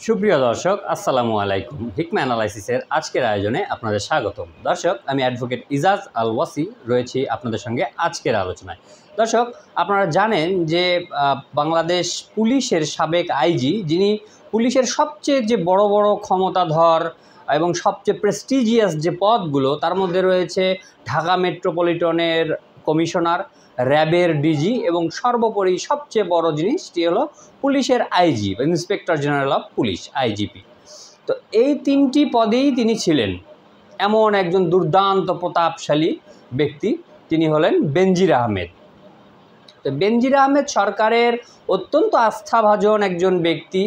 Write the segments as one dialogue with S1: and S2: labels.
S1: সুপ্রিয় দর্শক, আসসালামু আলাইকুম। হিকমা অ্যানালাইসিসের আজকের আয়োজনে আপনাদের স্বাগতম। দর্শক, আমি অ্যাডভোকেট ইজাজ আল ওয়াসি রয়েছি আপনাদের সঙ্গে আজকের আলোচনায়। দর্শক, আপনারা জানেন যে বাংলাদেশ পুলিশের সাবেক আইজি, যিনি পুলিশের সবচেয়ে যে বড় বড় ক্ষমতাধর এবং সবচেয়ে প্রেস্টিজিয়াস যে পদগুলো, তার মধ্যে রয়েছে ঢাকা মেট্রোপলিটনের কমিশনার, র্যাবের ডিজি এবং সর্বোপরি সবচেয়ে বড় জিনিসটি হলো পুলিশের আইজি বা inspector general of police, IGP. তো এই তিনটি পদেই তিনি ছিলেন। এমন একজন দুর্দান্ত প্রতাপশালী ব্যক্তি তিনি হলেন বেনজির আহমেদ। তো বেনজির আহমেদ সরকারের অত্যন্ত আস্থাভাজন একজন ব্যক্তি।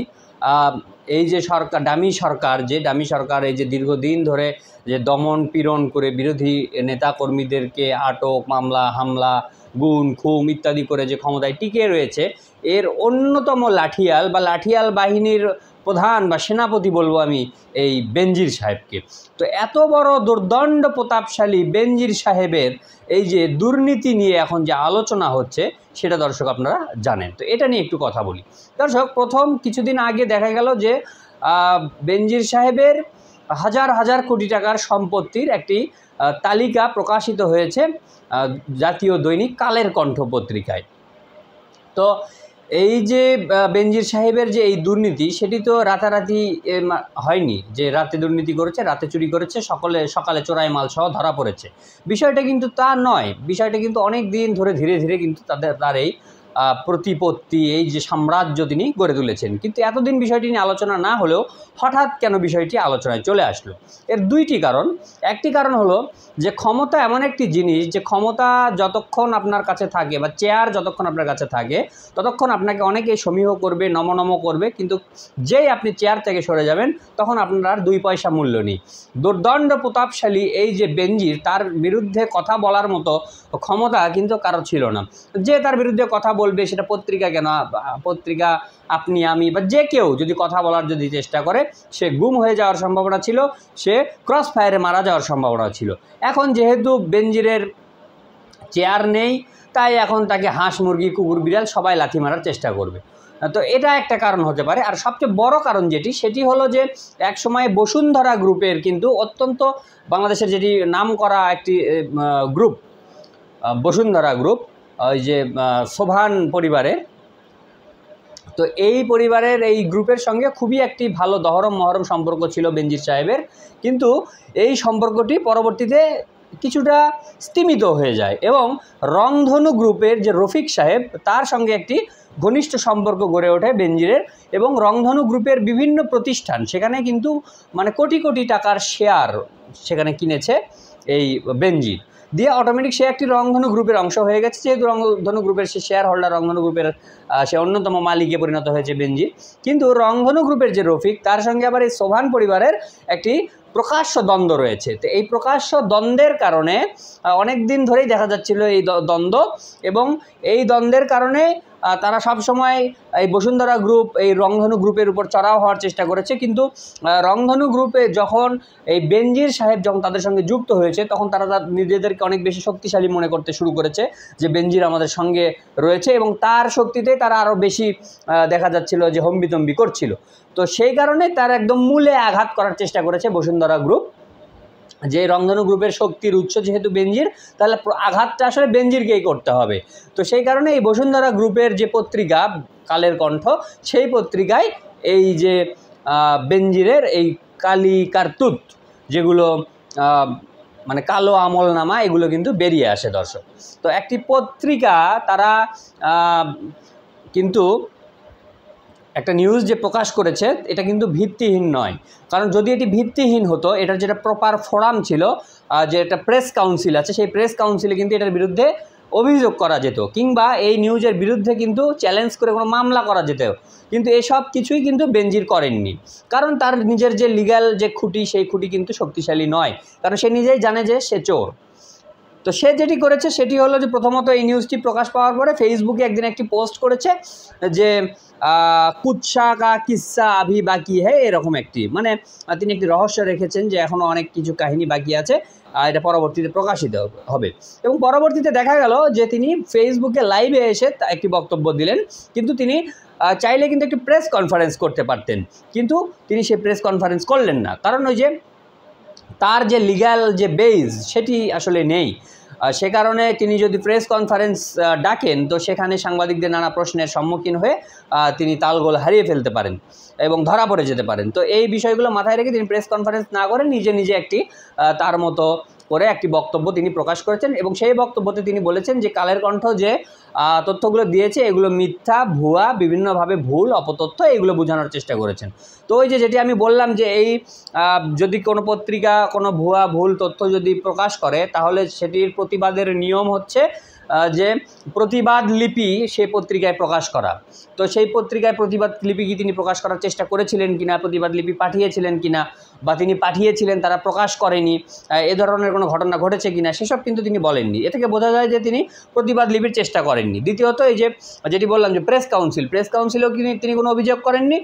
S1: এই যে সরকার, ডামি সরকার এই যে দীর্ঘদিন ধরে যে দমন পীড়ন করে বিরোধী নেতাকর্মীদেরকে আটক, মামলা, হামলা, গুম, খুম ইত্যাদি করে যে ক্ষমতায় টিকে রয়েছে, এর অন্যতম লাঠিয়াল বাহিনীর প্রধান বা সেনাপতি বলবো আমি এই বেনজির সাহেবকে। তো এত বড় দুর্দণ্ড প্রতাপশালী বেনজির সাহেবের এই যে দুর্নীতি নিয়ে এখন যে আলোচনা হচ্ছে, সেটা দর্শক আপনারা জানেন। তো এটা নিয়ে একটু কথা বলি। দর্শক, প্রথম কিছুদিন আগে দেখা গেল যে বেনজির সাহেবের হাজার হাজার কোটি টাকার সম্পত্তির একটি তালিকা প্রকাশিত হয়েছে জাতীয় দৈনিক কালের কণ্ঠ পত্রিকায়। তো এই যে বেনজির সাহেবের যে এই দুর্নীতি, সেটি তো রাতারাতি হয়নি যে রাতে দুর্নীতি করেছে, রাতে চুরি করেছে, সকালে চোরাই মাল সহ ধরা পড়েছে। বিষয়টা কিন্তু তা নয়। বিষয়টা কিন্তু অনেক দিন ধরে ধীরে ধীরে কিন্তু তার এই প্রতিপত্তি, এই যে সাম্রাজ্য তিনি গড়ে তুলেছেন। কিন্তু এতদিন বিষয়টি নিয়ে আলোচনা না হলেও হঠাৎ কেন বিষয়টি আলোচনায় চলে আসলো? এর দুইটি কারণ। একটি কারণ হলো যে ক্ষমতা এমন একটি জিনিস, যে ক্ষমতা যতক্ষণ আপনার কাছে থাকে বা চেয়ার যতক্ষণ আপনার কাছে থাকে, ততক্ষণ আপনাকে অনেকেই সমীহ করবে, নম করবে, কিন্তু যেই আপনি চেয়ার থেকে সরে যাবেন, তখন আপনার 2 পয়সা মূল্য নেই। দুর্দণ্ড প্রতাপশালী এই যে বেনজির, তার বিরুদ্ধে কথা বলার মতো ক্ষমতা কিন্তু কারো ছিল না। যে তার বিরুদ্ধে কথা বলবে, সেটা পত্রিকা কেন, পত্রিকা, আপনি, আমি বা যে কেউ যদি কথা বলার যদি চেষ্টা করে, সে গুম হয়ে যাওয়ার সম্ভাবনা ছিল, সে ক্রস ফায়ারে মারা যাওয়ার সম্ভাবনা ছিল। এখন যেহেতু বেনজিরের চেয়ার নেই, তাই এখন তাকে হাঁস, মুরগি, কুকুর, বিড়াল সবাই লাথি মারার চেষ্টা করবে। তো এটা একটা কারণ হতে পারে। আর সবচেয়ে বড় কারণ সেটি হলো যে একসময় বসুন্ধরা গ্রুপের কিন্তু অত্যন্ত, বাংলাদেশের যেটি নাম করা একটি গ্রুপ, বসুন্ধরা গ্রুপ, ওই যে সোভান পরিবারের, তো এই পরিবারের এই গ্রুপের সঙ্গে খুবই একটি ভালো দহরম মহরম সম্পর্ক ছিল বেনজির সাহেবের। কিন্তু এই সম্পর্কটি পরবর্তীতে কিছুটা স্তিমিত হয়ে যায় এবং রংধনু গ্রুপের যে রফিক সাহেব, তার সঙ্গে একটি ঘনিষ্ঠ সম্পর্ক গড়ে ওঠে বেনজিরের। এবং রংধনু গ্রুপের বিভিন্ন প্রতিষ্ঠান, সেখানে কিন্তু মানে কোটি কোটি টাকার শেয়ার সেখানে কিনেছে এই বেনজির, দিয়ে অটোমেটিক সে একটি রংধনু গ্রুপের অংশ হয়ে গেছে। যেহেতু রংধনু গ্রুপের সে শেয়ার হোল্ডার, রংধনু গ্রুপের সে অন্যতম মালিকে পরিণত হয়েছে বেনজির। কিন্তু রংধনু গ্রুপের যে রফিক, তার সঙ্গে আবার এই সোভান পরিবারের একটি প্রকাশ্য দ্বন্দ্ব রয়েছে। তো এই প্রকাশ্য দ্বন্দ্বের কারণে অনেক দিন ধরেই দেখা যাচ্ছিল এই দ্বন্দ্ব, এবং এই দ্বন্দ্বের কারণে তারা সবসময় এই বসুন্ধরা গ্রুপ এই রংধনু গ্রুপের উপর চড়াও হওয়ার চেষ্টা করেছে। কিন্তু রংধনু গ্রুপে যখন এই বেনজির সাহেব যখন তাদের সঙ্গে যুক্ত হয়েছে, তখন তারা নিজেদেরকে অনেক বেশি শক্তিশালী মনে করতে শুরু করেছে, যে বেনজির আমাদের সঙ্গে রয়েছে, এবং তার শক্তিতে তারা আরও বেশি দেখা যাচ্ছিল যে হম্বিতম্বি করছিল। তো সেই কারণে তারা একদম মূলে আঘাত করার চেষ্টা করেছে বসুন্ধরা গ্রুপ। যে রংধনু গ্রুপের শক্তির উৎস যেহেতু বেনজির, তাহলে আঘাতটা আসলে বেনজিরকেই করতে হবে। তো সেই কারণে এই বসুন্ধরা গ্রুপের যে পত্রিকা কালের কণ্ঠ, সেই পত্রিকায় এই যে বেনজিরের এই কালি কারতুত, যেগুলো মানে কালো আমলনামা, এগুলো কিন্তু বেরিয়ে আসে দর্শক। তো একটি পত্রিকা তারা কিন্তু একটা নিউজ যে প্রকাশ করেছে, এটা কিন্তু ভিত্তিহীন নয়। কারণ যদি এটি ভিত্তিহীন হতো, এটার যেটা প্রপার ফোরাম ছিল, যে একটা প্রেস কাউন্সিল আছে, সেই প্রেস কাউন্সিলে কিন্তু এটার বিরুদ্ধে অভিযোগ করা যেত, কিংবা এই নিউজের বিরুদ্ধে কিন্তু চ্যালেঞ্জ করে কোনো মামলা করা যেত। কিন্তু এসব কিছুই কিন্তু বেনজির করেননি, কারণ তার নিজের যে লিগ্যাল যে খুঁটি, সেই খুঁটি কিন্তু শক্তিশালী নয়, কারণ সে নিজেই জানে যে সে চোর। তো সে যেটি করেছে সেটি হলো যে প্রথমত এই নিউজটি প্রকাশ পাওয়ার পরে ফেসবুকে একদিন একটি পোস্ট করেছে যে কুৎসা কা কিস্সা আভি বাকি হ্যাঁ, এরকম একটি, মানে তিনি একটি রহস্য রেখেছেন যে এখনও অনেক কিছু কাহিনী বাকি আছে, এটা পরবর্তীতে প্রকাশিত হবে। এবং পরবর্তীতে দেখা গেল যে তিনি ফেসবুকে লাইভে এসে একটি বক্তব্য দিলেন, কিন্তু তিনি চাইলে কিন্তু একটি প্রেস কনফারেন্স করতে পারতেন, কিন্তু তিনি সেই প্রেস কনফারেন্স করলেন না, কারণ ওই যে তার যে লিগ্যাল যে বেস সেটি আসলে নেই। সে কারণে তিনি যদি প্রেস কনফারেন্স ডাকেন তো সেখানে সাংবাদিকদের নানা প্রশ্নের সম্মুখীন হয়ে তিনি তালগোল হারিয়ে ফেলতে পারেন এবং ধরা পড়ে যেতে পারেন। তো এই বিষয়গুলো মাথায় রেখে তিনি প্রেস কনফারেন্স না করে নিজে নিজে একটি তার মতো করে একটি বক্তব্য তিনি প্রকাশ করেছেন এবং সেই বক্তব্যতে তিনি বলেছেন যে কালের কণ্ঠ যে তথ্যগুলো দিয়েছে এগুলো মিথ্যা, ভুয়া, বিভিন্নভাবে ভুল, অপতথ্য, এগুলো বোঝানোর চেষ্টা করেছেন। তো ওই যেটি আমি বললাম যে এই যদি কোনো পত্রিকা কোনো ভুয়া ভুল তথ্য যদি প্রকাশ করে তাহলে সেটির প্রতিবাদের নিয়ম হচ্ছে যে প্রতিবাদ লিপি সেই পত্রিকায় প্রকাশ করা। তো সেই পত্রিকায় প্রতিবাদ লিপি কি তিনি প্রকাশ করার চেষ্টা করেছিলেন কিনা, প্রতিবাদ লিপি পাঠিয়েছিলেন কিনা, বা তিনি পাঠিয়েছিলেন তারা প্রকাশ করেনি, এ ধরনের কোনো ঘটনা ঘটেছে কিনা সেসব কিন্তু তিনি বলেননি। এ থেকে বোঝা যায় যে তিনি প্রতিবাদ লিপির চেষ্টা করেননি। দ্বিতীয়ত এই যে যেটি বললাম যে প্রেস কাউন্সিলেও তিনি কোনো অভিযোগ করেননি,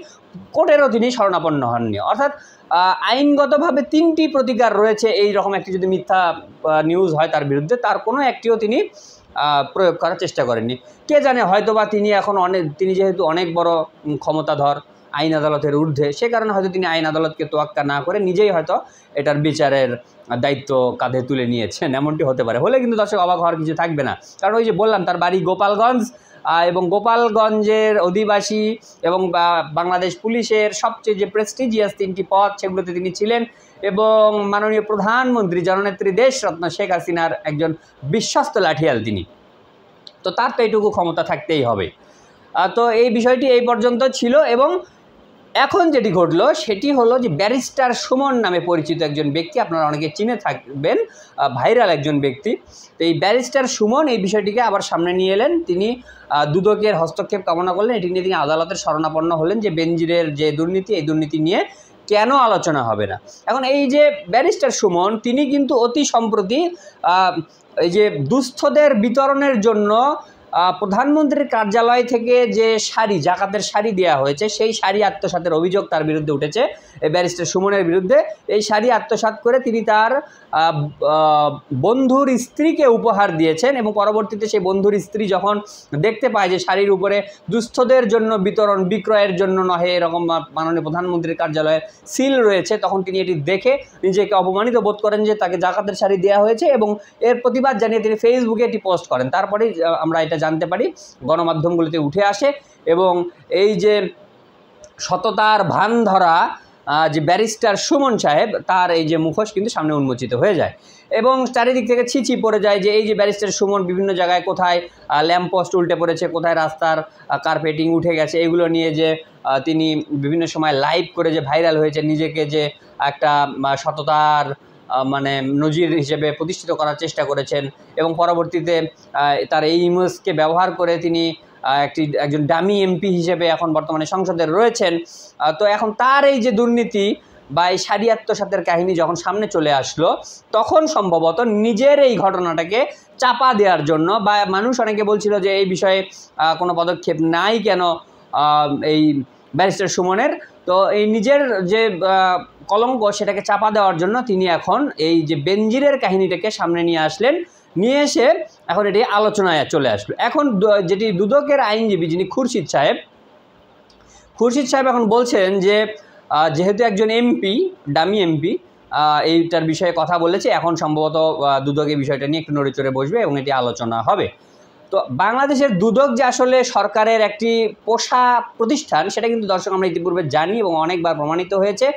S1: কোর্টেরও তিনি শরণাপন্ন হননি। অর্থাৎ আইনগতভাবে 3টি প্রতিকার রয়েছে এই রকম একটি যদি মিথ্যা নিউজ হয় তার বিরুদ্ধে, তার কোনো একটিও তিনি প্রয়োগ করার চেষ্টা করেননি। কে জানে, হয়তোবা তিনি যেহেতু অনেক বড় ক্ষমতাধর, আইন আদালতের ঊর্ধ্বে, সে কারণে হয়তো তিনি আইন আদালতকে তোয়াক্কা না করে নিজেই হয়তো এটার বিচারের দায়িত্ব কাঁধে তুলে নিয়েছেন, এমনটি হতে পারে। হলে কিন্তু দর্শক অবাক হওয়ার কিছু থাকবে না, কারণ ওই যে বললাম তার বাড়ি গোপালগঞ্জ, এবং গোপালগঞ্জের অধিবাসী এবং বাংলাদেশ পুলিশের সবচেয়ে যে প্রেস্টিজিয়াস 3টি পদ সেগুলোতে তিনি ছিলেন, এবং মাননীয় প্রধানমন্ত্রী জননেত্রী দেশরত্ন শেখ হাসিনার একজন বিশ্বস্ত লাঠিয়াল তিনি। তো তার তো এইটুকু ক্ষমতা থাকতেই হবে। তো এই বিষয়টি এই পর্যন্ত ছিল। এবং এখন যেটি ঘটলো সেটি হলো যে ব্যারিস্টার সুমন নামে পরিচিত একজন ব্যক্তি, আপনারা অনেকে চিনে থাকবেন, ভাইরাল একজন ব্যক্তি। তো এই ব্যারিস্টার সুমন এই বিষয়টিকে আবার সামনে নিয়ে এলেন। তিনি দুদকের হস্তক্ষেপ কামনা করলেন, এটি নিয়ে তিনি আদালতের শরণাপন্ন হলেন যে বেনজিরের যে দুর্নীতি, এই দুর্নীতি নিয়ে কেন আলোচনা হবে না। এখন এই যে ব্যারিস্টার সুমন তিনি কিন্তু অতি সম্প্রতি এই যে দুস্থদের বিতরণের জন্য প্রধানমন্ত্রীর কার্যালয় থেকে যে জাকাতের শাড়ি দেওয়া হয়েছে, সেই শাড়ি আত্মসাতের অভিযোগ তার বিরুদ্ধে উঠেছে, এই ব্যারিস্টার সুমনের বিরুদ্ধে। এই শাড়ি আত্মসাৎ করে তিনি তার বন্ধুর স্ত্রীকে উপহার দিয়েছেন, এবং পরবর্তীতে সেই বন্ধুর স্ত্রী যখন দেখতে পায় যে শাড়ির উপরে দুস্থদের জন্য বিক্রয়ের জন্য নহে এরকম মাননীয় প্রধানমন্ত্রীর কার্যালয়ের সিল রয়েছে, তখন তিনি এটি দেখে নিজেকে অপমানিত বোধ করেন যে তাকে জাকাতের শাড়ি দেওয়া হয়েছে, এবং এর প্রতিবাদ জানিয়ে তিনি ফেসবুকে এটি পোস্ট করেন। তারপরেই আমরা এটা জানতে পারি, গণমাধ্যমগুলোতে উঠে আসে, এবং এই যে সততার ভান ধরা যে ব্যারিস্টার সুমন সাহেব, তার এই যে মুখোশ কিন্তু সামনে উন্মোচিত হয়ে যায়, এবং চারিদিক থেকে ছিছি পড়ে যায় যে এই যে ব্যারিস্টার সুমন বিভিন্ন জায়গায় কোথায় ল্যাম্পপোস্ট উল্টে পড়েছে, কোথায় রাস্তার কার্পেটিং উঠে গেছে, এগুলো নিয়ে যে তিনি বিভিন্ন সময় লাইভ করে যে ভাইরাল হয়েছে, নিজেকে যে একটা সততার মানে নজির হিসেবে প্রতিষ্ঠিত করার চেষ্টা করেছেন, এবং পরবর্তীতে তার এই ইমেজকে ব্যবহার করে তিনি একজন ডামি এমপি হিসেবে এখন বর্তমানে সংসদে রয়েছেন। তো এখন তার এই যে দুর্নীতি বা এই শাড়ি আত্মসাতের কাহিনী যখন সামনে চলে আসলো, তখন সম্ভবত নিজের এই ঘটনাটাকে চাপা দেওয়ার জন্য, বা মানুষ অনেকে বলছিল যে এই বিষয়ে কোনো পদক্ষেপ নাই কেন এই ব্যারিস্টার সুমনের, তো এই নিজের যে কলঙ্ক সেটাকে চাপা দেওয়ার জন্য তিনি এখন এই যে বেনজিরের কাহিনীটাকে সামনে নিয়ে আসলেন, নিয়ে এসে এখন এটি আলোচনায় চলে আসলো। এখন যেটি দুদকের আইনজীবী যিনি খুরশিদ সাহেব এখন বলছেন যে যেহেতু একজন এমপি, ডামি এমপি, এইটার বিষয়ে কথা বলেছে, এখন সম্ভবত দুদকের বিষয়টা নিয়ে একটু নড়েচড়ে বসবে এবং এটি আলোচনা হবে। তো বাংলাদেশের দুদক যে আসলে সরকারের একটি পোষা প্রতিষ্ঠান সেটা কিন্তু দর্শক আমরা ইতিপূর্বে জানি এবং অনেকবার প্রমাণিত হয়েছে।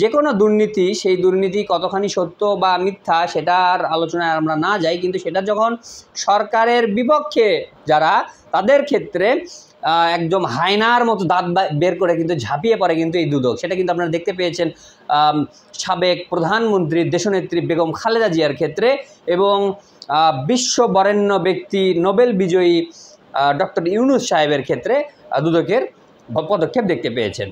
S1: যে কোনো দুর্নীতি, সেই দুর্নীতি কতখানি সত্য বা মিথ্যা সেটার আলোচনায় আমরা না যাই, কিন্তু সেটা যখন সরকারের বিপক্ষে যারা, তাদের ক্ষেত্রে একদম হায়নার মতো দাঁত বের করে কিন্তু ঝাঁপিয়ে পড়ে কিন্তু এই দুদক। সেটা কিন্তু আপনারা দেখতে পেয়েছেন সাবেক প্রধানমন্ত্রী দেশনেত্রী বেগম খালেদা জিয়ার ক্ষেত্রে, এবং বিশ্ব বরেণ্য ব্যক্তি নোবেল বিজয়ী ডক্টর ইউনূস সাহেবের ক্ষেত্রে দুদকের পদক্ষেপ দেখতে পেয়েছেন।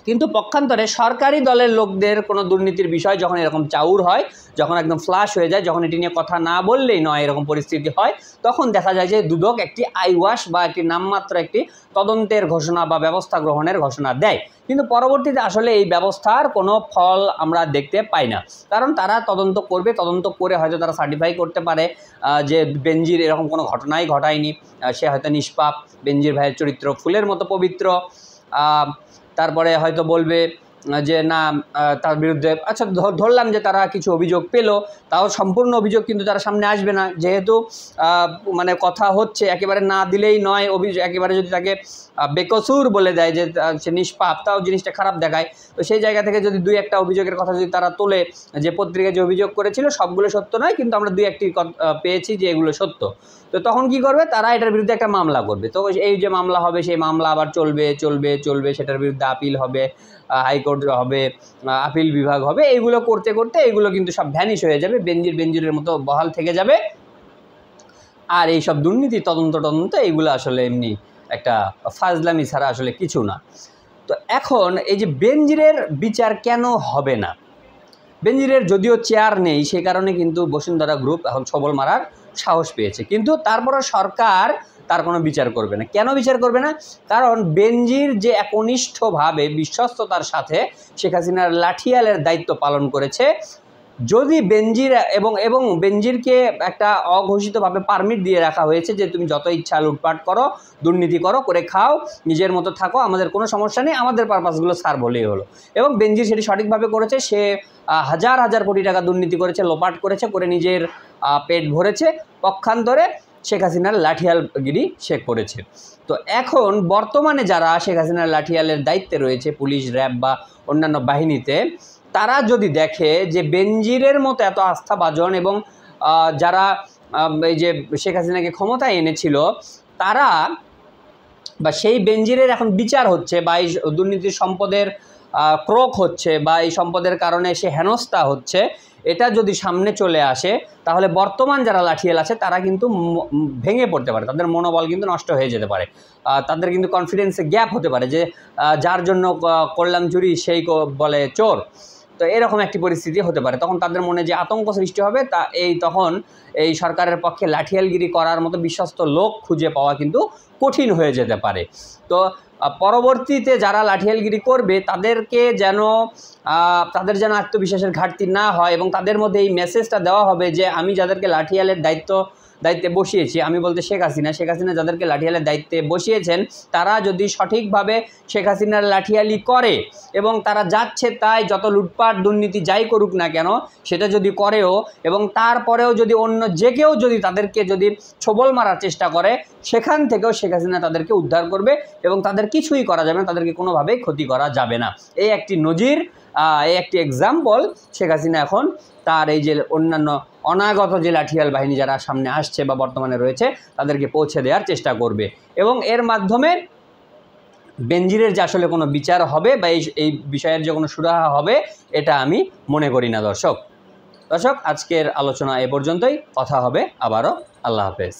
S1: কিন্তু পক্ষান্তরে সরকারি দলের লোকদের কোনো দুর্নীতির বিষয় যখন এরকম চাউর হয়, যখন একদম ফ্লাশ হয়ে যায়, যখন এটি নিয়ে কথা না বললেই নয় এরকম পরিস্থিতি হয়, তখন দেখা যায় যে দুদক একটি আইওয়াশ বা একটি নামমাত্র একটি তদন্তের ঘোষণা বা ব্যবস্থা গ্রহণের ঘোষণা দেয়। কিন্তু পরবর্তীতে আসলে এই ব্যবস্থার কোনো ফল আমরা দেখতে পাই না, কারণ তারা তদন্ত করবে, তদন্ত করে হয়তো তারা সার্টিফাই করতে পারে যে বেনজির এরকম কোনো ঘটনাই ঘটায়নি, সে হয়তো নিষ্পাপ, বেনজির ভাইয়ের চরিত্র ফুলের মতো পবিত্র। তারপরে হয়তো বলবে যে না তার বিরুদ্ধে, আচ্ছা ধরলাম যে তারা কিছু অভিযোগ পেল, তাও সম্পূর্ণ অভিযোগ কিন্তু তারা সামনে আসবে না, যেহেতু মানে কথা হচ্ছে একেবারে না দিলেই নয়, অভিযোগ একেবারে যদি তাকে বেকসুর বলে দেয় যে সে নিষ্পাপ, তাও জিনিসটা খারাপ দেখায়। তো সেই জায়গা থেকে যদি দুই একটা অভিযোগের কথা যদি তারা তোলে যে পত্রিকায় যে অভিযোগ করেছিল সবগুলো সত্য নয়, কিন্তু আমরা দুই একটি পেয়েছি যে এগুলো সত্য, তো তখন কি করবে তারা এটার বিরুদ্ধে একটা মামলা করবে। তো এই যে মামলা হবে সেই মামলা আবার চলবে চলবে চলবে, সেটার বিরুদ্ধে আপিল হবে, হাইকোর্ট হবে, আপিল বিভাগ হবে, এইগুলো করতে করতে এইগুলো কিন্তু সব ভ্যানিশ হয়ে যাবে, বেনজিরের মতো বহাল থেকে যাবে। আর এই সব দুর্নীতি তদন্ত এইগুলো আসলে এমনি একটা ফাজলামি ছাড়া আসলে কিছু না। তো এখন এই যে বেনজিরের বিচার কেন হবে না, বেনজিরের যদিও চেয়ার নেই, সে কারণে কিন্তু বসুন্ধরা গ্রুপ এখন ছবল মারার সাহস পেয়েছে, কিন্তু তারপরও সরকার তার কোনো বিচার করবে না। কেন বিচার করবে না? কারণ বেনজির যে একনিষ্ঠভাবে বিশ্বস্ততার সাথে শেখ হাসিনার লাঠিয়ালের দায়িত্ব পালন করেছে, যদি বেনজির এবং বেনজিরকে একটা অঘোষিতভাবে পারমিট দিয়ে রাখা হয়েছে যে তুমি যত ইচ্ছা লুটপাট করো, দুর্নীতি করো, করে খাও, নিজের মতো থাকো, আমাদের কোনো সমস্যা নেই, আমাদের পারপাসগুলো সার্ভ হলেই হলো। এবং বেনজির সেটি সঠিকভাবে করেছে, সে হাজার হাজার কোটি টাকা দুর্নীতি করেছে, লোপাট করেছে, করে নিজের পেট ভরেছে, পক্ষান্তরে শেখ হাসিনার লাঠিয়ালগিরি সে করেছে। তো এখন বর্তমানে যারা শেখ হাসিনার লাঠিয়ালের দায়িত্বে রয়েছে, পুলিশ, র্যাব বা অন্যান্য বাহিনীতে, তারা যদি দেখে যে বেনজিরের মতো এত আস্থাভাজন এবং যারা এই যে শেখ হাসিনাকে ক্ষমতায় এনেছিল তারা, বা সেই বেনজিরের এখন বিচার হচ্ছে, বা এই দুর্নীতির সম্পদের ক্রোক হচ্ছে, বা এই সম্পদের কারণে সে হেনস্থা হচ্ছে, এটা যদি সামনে চলে আসে, তাহলে বর্তমান যারা লাঠিয়াল আছে তারা কিন্তু ভেঙে পড়তে পারে, তাদের মনোবল কিন্তু নষ্ট হয়ে যেতে পারে, তাদের কিন্তু কনফিডেন্সে গ্যাপ হতে পারে, যে যার জন্য করলাম চুরি সেই বলে চোর। তো এরকম একটি পরিস্থিতি হতে পারে, তখন তাদের মনে যে আতঙ্ক সৃষ্টি হবে, তখন এই সরকারের পক্ষে লাঠিয়ালগিরি করার মতো বিশ্বস্ত লোক খুঁজে পাওয়া কিন্তু কঠিন হয়ে যেতে পারে। তো পরবর্তীতে যারা লাঠিয়ালগিরি করবে তাদের যেন আত্মবিশ্বাসের ঘাটতি না হয়, এবং তাদের মধ্যে এই মেসেজটা দেওয়া হবে যে আমি যাদেরকে লাঠিয়ালের দায়িত্বে বসিয়েছি, আমি বলতে শেখ হাসিনা যাদেরকে লাঠিয়ালের দায়িত্বে বসিয়েছেন, তারা যদি সঠিকভাবে শেখ হাসিনার লাঠিয়ালি করে এবং তারা যাচ্ছে তাই যত লুটপাট দুর্নীতি যাই করুক না কেন সেটা যদি করেও, এবং তারপরেও যদি অন্য যে কেউ যদি তাদেরকে যদি ছবল মারার চেষ্টা করে, সেখান থেকেও শেখ হাসিনা তাদেরকে উদ্ধার করবে এবং তাদের কিছুই করা যাবে না, তাদেরকে কোনোভাবেই ক্ষতি করা যাবে না। এই একটি নজির, এই একটি এক্সাম্পল শেখ হাসিনা এখন তার এই যে অন্যান্য অনাগত যে লাঠিয়াল বাহিনী যারা সামনে আসছে বা বর্তমানে রয়েছে তাদেরকে পৌঁছে দেওয়ার চেষ্টা করবে, এবং এর মাধ্যমে বেনজিরের যে আসলে কোনো বিচার হবে বা এই বিষয়ের যে কোনো সুরাহা হবে এটা আমি মনে করি না। দর্শক আজকের আলোচনা এ পর্যন্তই, কথা হবে আবারও। আল্লাহ হাফেজ।